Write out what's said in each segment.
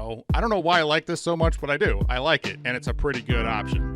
know. I don't know why I like this so much, but I do. I like it, and it's a pretty good option.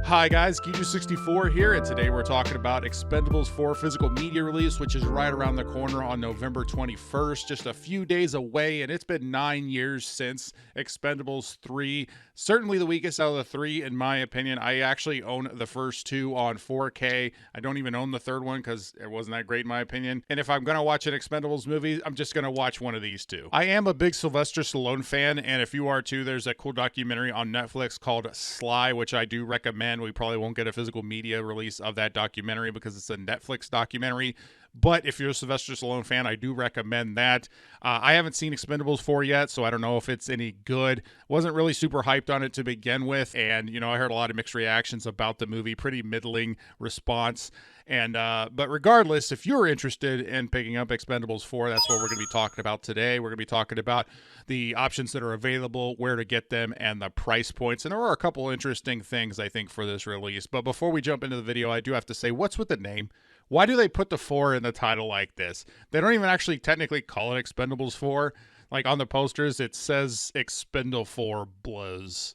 Hi guys, Geeju64 here, and today we're talking about Expendables 4 physical media release, which is right around the corner on November 21st, just a few days away, and it's been 9 years since Expendables 3. Certainly the weakest out of the three, in my opinion. I actually own the first two on 4K. I don't even own the third one because it wasn't that great in my opinion. And if I'm going to watch an Expendables movie, I'm just going to watch one of these two. I am a big Sylvester Stallone fan, and if you are too, there's a cool documentary on Netflix called Sly, which I do recommend. We probably won't get a physical media release of that documentary because it's a Netflix documentary. But if you're a Sylvester Stallone fan, I do recommend that. I haven't seen Expendables 4 yet, so I don't know if it's any good. Wasn't really super hyped on it to begin with, and you know, I heard a lot of mixed reactions about the movie, pretty middling response. And but regardless, if you're interested in picking up Expendables 4, that's what we're going to be talking about today. We're going to be talking about the options that are available, where to get them, and the price points. And there are a couple interesting things, I think, for this release. But before we jump into the video, I do have to say, what's with the name? Why do they put the 4 in the title like this? They don't even actually technically call it Expendables 4. Like on the posters, it says Expendables.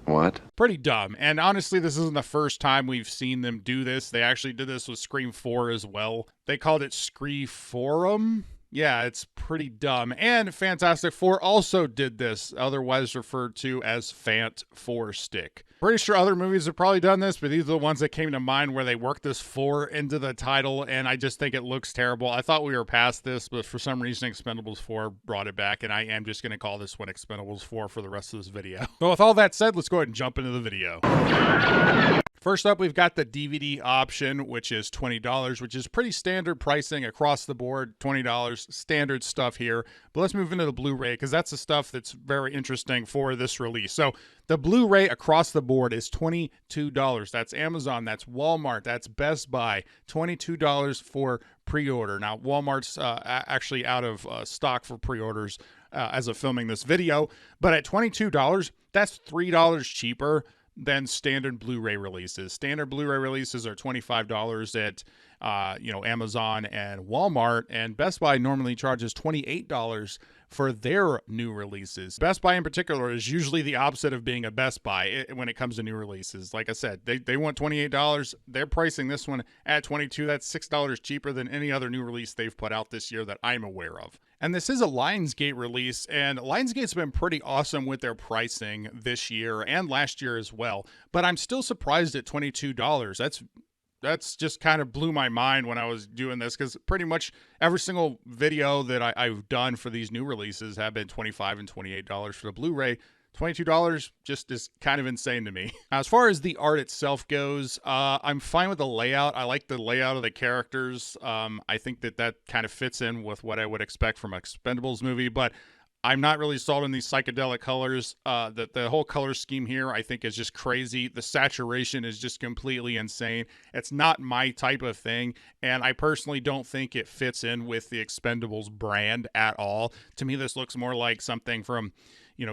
What? Pretty dumb. And honestly, this isn't the first time we've seen them do this. They actually did this with Scream 4 as well. They called it Scree-Forum. Yeah, it's pretty dumb. And Fantastic Four also did this, otherwise referred to as Fant 4 Stick. Pretty sure other movies have probably done this, but these are the ones that came to mind where they worked this 4 into the title, and I just think it looks terrible. I thought we were past this, but for some reason Expendables 4 brought it back, and I am just going to call this one Expendables 4 for the rest of this video. But with all that said, let's go ahead and jump into the video. First up, we've got the DVD option, which is $20, which is pretty standard pricing across the board. $20, standard stuff here. But let's move into the Blu-ray, because that's the stuff that's very interesting for this release. So the Blu-ray across the board is $22. That's Amazon, that's Walmart, that's Best Buy. $22 for pre-order. Now, Walmart's actually out of stock for pre-orders as of filming this video. But at $22, that's $3 cheaper than standard Blu-ray releases. Standard Blu-ray releases are $25 at Amazon and Walmart, and Best Buy normally charges $28 for their new releases. Best Buy in particular is usually the opposite of being a Best Buy when it comes to new releases. Like I said, they want $28. They're pricing this one at $22. That's $6 cheaper than any other new release they've put out this year that I'm aware of. And this is a Lionsgate release, and Lionsgate's been pretty awesome with their pricing this year and last year as well. But I'm still surprised at $22. That's just kind of blew my mind when I was doing this, because pretty much every single video that I've done for these new releases have been $25 and $28 for the Blu-ray. $22 just is kind of insane to me. As far as the art itself goes, I'm fine with the layout. I like the layout of the characters. I think that kind of fits in with what I would expect from an Expendables movie, but I'm not really sold on these psychedelic colors. The whole color scheme here, I think, is just crazy. The saturation is just completely insane. It's not my type of thing, and I personally don't think it fits in with the Expendables brand at all. To me, this looks more like something from,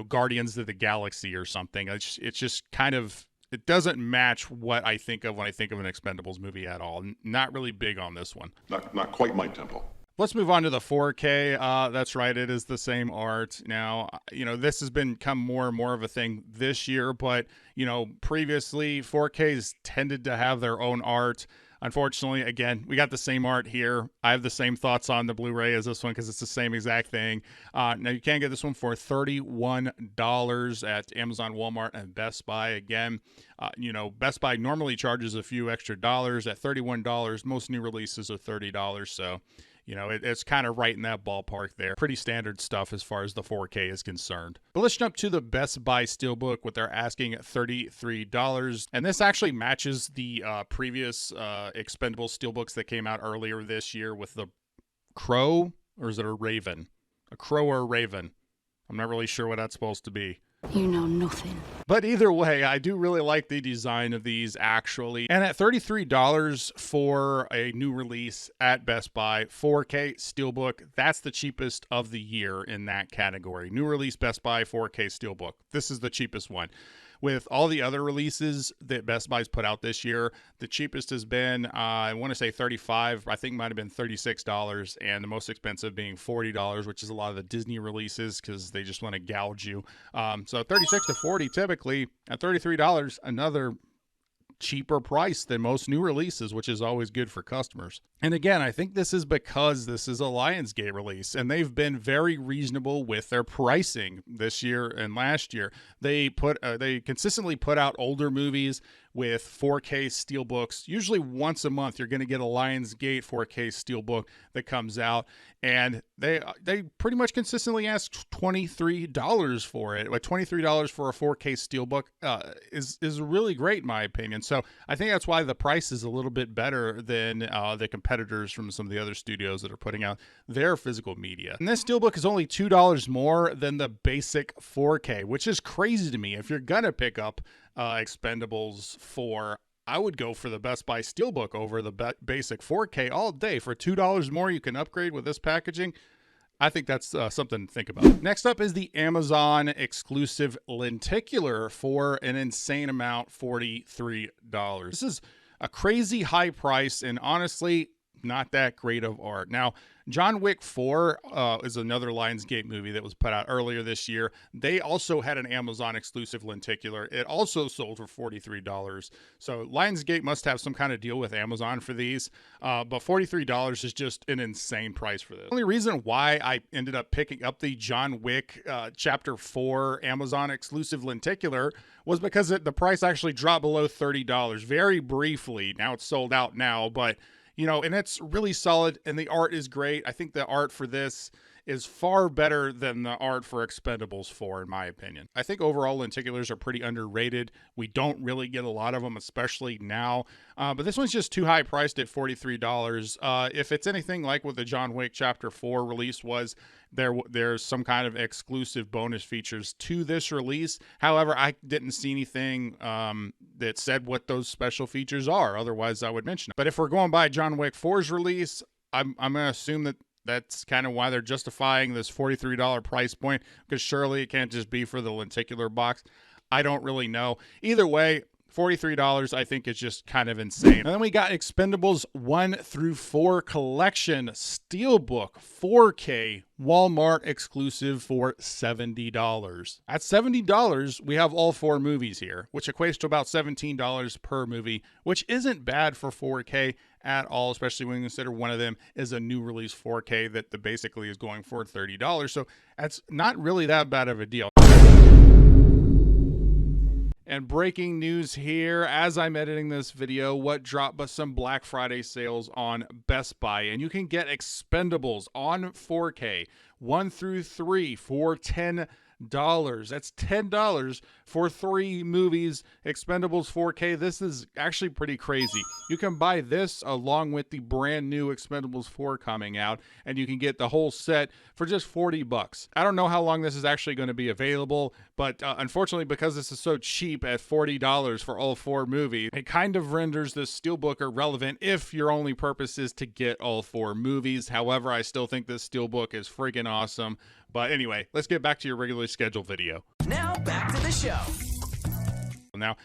Guardians of the Galaxy or something. It's just kind of, it doesn't match what I think of when I think of an Expendables movie at all. Not really big on this one. Not quite my tempo. Let's move on to the 4K. That's right, it is the same art. Now, this has become more and more of a thing this year, but, previously 4Ks tended to have their own art. Unfortunately, again, we got the same art here. I have the same thoughts on the Blu-ray as this one because it's the same exact thing. Now, you can get this one for $31 at Amazon, Walmart, and Best Buy. Again, Best Buy normally charges a few extra dollars at $31. Most new releases are $30, so it's kind of right in that ballpark there. Pretty standard stuff as far as the 4K is concerned. But let's jump to the Best Buy Steelbook, what they're asking at $33. And this actually matches the previous Expendables Steelbooks that came out earlier this year with the crow, or is it a raven? A crow or a raven? I'm not really sure what that's supposed to be. You know nothing. But either way, I do really like the design of these, actually. And at $33 for a new release at Best Buy, 4K Steelbook, that's the cheapest of the year in that category. New release Best Buy 4K Steelbook. This is the cheapest one. with all the other releases that Best Buy's put out this year, the cheapest has been, I want to say $35, I think it might have been $36, and the most expensive being $40, which is a lot of the Disney releases because they just want to gouge you. So 36 to 40 typically. At $33, another cheaper price than most new releases, which is always good for customers. And again, I think this is because this is a Lionsgate release, and they've been very reasonable with their pricing this year and last year. They consistently put out older movies with 4K steelbooks. Usually once a month, you're going to get a Lionsgate 4K steelbook that comes out, and they pretty much consistently ask $23 for it. But $23 for a 4K steelbook is really great in my opinion. So I think that's why the price is a little bit better than the competitors from some of the other studios that are putting out their physical media. And this steelbook is only $2 more than the basic 4K, which is crazy to me. If you're gonna pick up Expendables 4, I would go for the Best Buy Steelbook over the basic 4K all day. For $2 more, you can upgrade with this packaging. I think that's something to think about. Next up is the Amazon exclusive Lenticular for an insane amount, $43. This is a crazy high price and honestly not that great of art. Now, John Wick 4 is another Lionsgate movie that was put out earlier this year. They also had an Amazon exclusive Lenticular. It also sold for $43. So Lionsgate must have some kind of deal with Amazon for these. But $43 is just an insane price for this. The only reason why I ended up picking up the John Wick Chapter 4 Amazon exclusive Lenticular was because the price actually dropped below $30 very briefly. Now it's sold out now, but you know, and it's really solid, and the art is great. I think the art for this is far better than the art for Expendables 4, in my opinion. I think overall lenticulars are pretty underrated. We don't really get a lot of them, especially now. But this one's just too high priced at $43. If it's anything like what the John Wick Chapter 4 release was, there's some kind of exclusive bonus features to this release. However, I didn't see anything that said what those special features are. Otherwise, I would mention it. But if we're going by John Wick 4's release, I'm going to assume that that's kind of why they're justifying this $43 price point, because surely it can't just be for the lenticular box. I don't really know. Either way, $43 I think is just kind of insane. And then we got Expendables 1 through 4 collection steelbook 4K Walmart exclusive for $70. At $70, we have all 4 movies here, which equates to about $17 per movie, which isn't bad for 4K at all, especially when you consider one of them is a new release 4K that basically is going for $30. So that's not really that bad of a deal. And breaking news here, as I'm editing this video, what dropped but some Black Friday sales on Best Buy. And you can get Expendables on 4K 1 through 3 for $10. That's $10 for 3 movies, Expendables 4K. This is actually pretty crazy. You can buy this along with the brand new Expendables 4 coming out, and you can get the whole set for just $40. I don't know how long this is actually going to be available, but unfortunately, because this is so cheap at $40 for all 4 movies, it kind of renders this steelbook irrelevant if your only purpose is to get all 4 movies. However, I still think this steelbook is freaking awesome. But anyway, let's get back to your regularly scheduled video. Now back to the show. Now,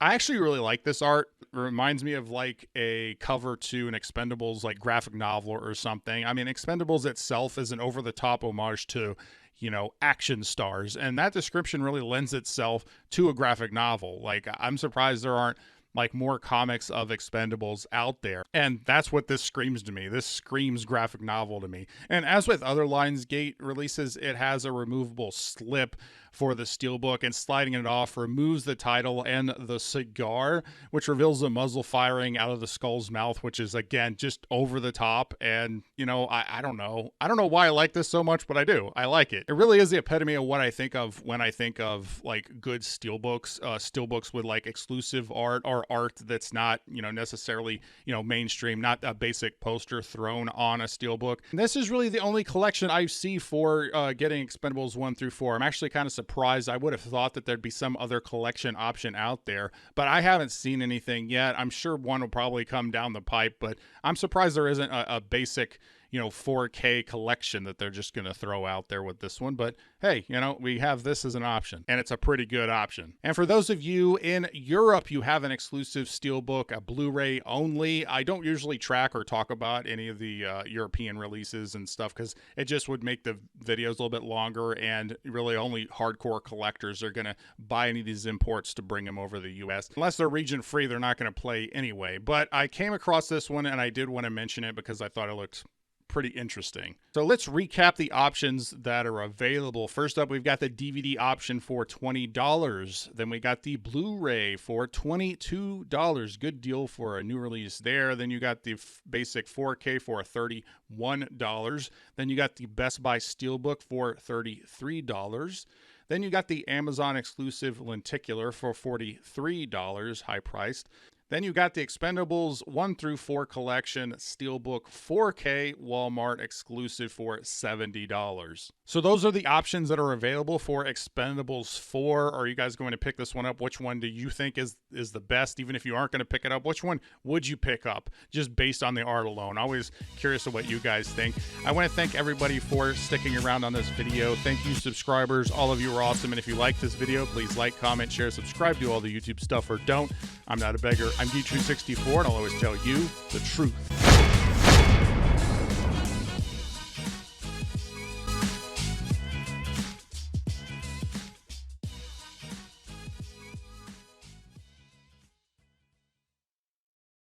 I actually really like this art. It reminds me of like a cover to an Expendables like graphic novel or something. I mean, Expendables itself is an over-the-top homage to, you know, action stars. And that description really lends itself to a graphic novel. Like, I'm surprised there aren't like more comics of Expendables out there. And that's what this screams to me. This screams graphic novel to me. And as with other Lionsgate releases, it has a removable slip for the steelbook, and sliding it off removes the title and the cigar, which reveals the muzzle firing out of the skull's mouth, which is again just over the top. And you know, I don't know why I like this so much, but I do. I like it. It really is the epitome of what I think of when I think of like good steelbooks, steelbooks with like exclusive art or art that's not, you know, necessarily, you know, mainstream, not a basic poster thrown on a steelbook. And this is really the only collection I see for getting Expendables 1 through 4. I'm actually kind of surprised. I would have thought that there'd be some other collection option out there, but I haven't seen anything yet. I'm sure one will probably come down the pipe, but I'm surprised there isn't a basic, 4K collection that they're just going to throw out there with this one. But hey, we have this as an option, and it's a pretty good option. And for those of you in Europe, you have an exclusive Steelbook, a Blu-ray only. I don't usually track or talk about any of the European releases and stuff because it just would make the videos a little bit longer, and really only hardcore collectors are going to buy any of these imports to bring them over to the US. Unless they're region free, they're not going to play anyway. But I came across this one and I did want to mention it because I thought it looked pretty interesting. So let's recap the options that are available. First up, we've got the DVD option for $20. Then we got the Blu-ray for $22. Good deal for a new release there. Then you got the basic 4K for $31. Then you got the Best Buy Steelbook for $33. Then you got the Amazon exclusive Lenticular for $43, high priced. Then you got the Expendables 1 through 4 collection Steelbook 4K Walmart exclusive for $70. So those are the options that are available for Expendables 4. Are you guys going to pick this one up? Which one do you think is the best? Even if you aren't going to pick it up, which one would you pick up just based on the art alone? Always curious of what you guys think. I want to thank everybody for sticking around on this video. Thank you, subscribers. All of you are awesome. And if you like this video, please like, comment, share, subscribe, do all the YouTube stuff, or don't. I'm not a beggar. I'm D364, and I'll always tell you the truth.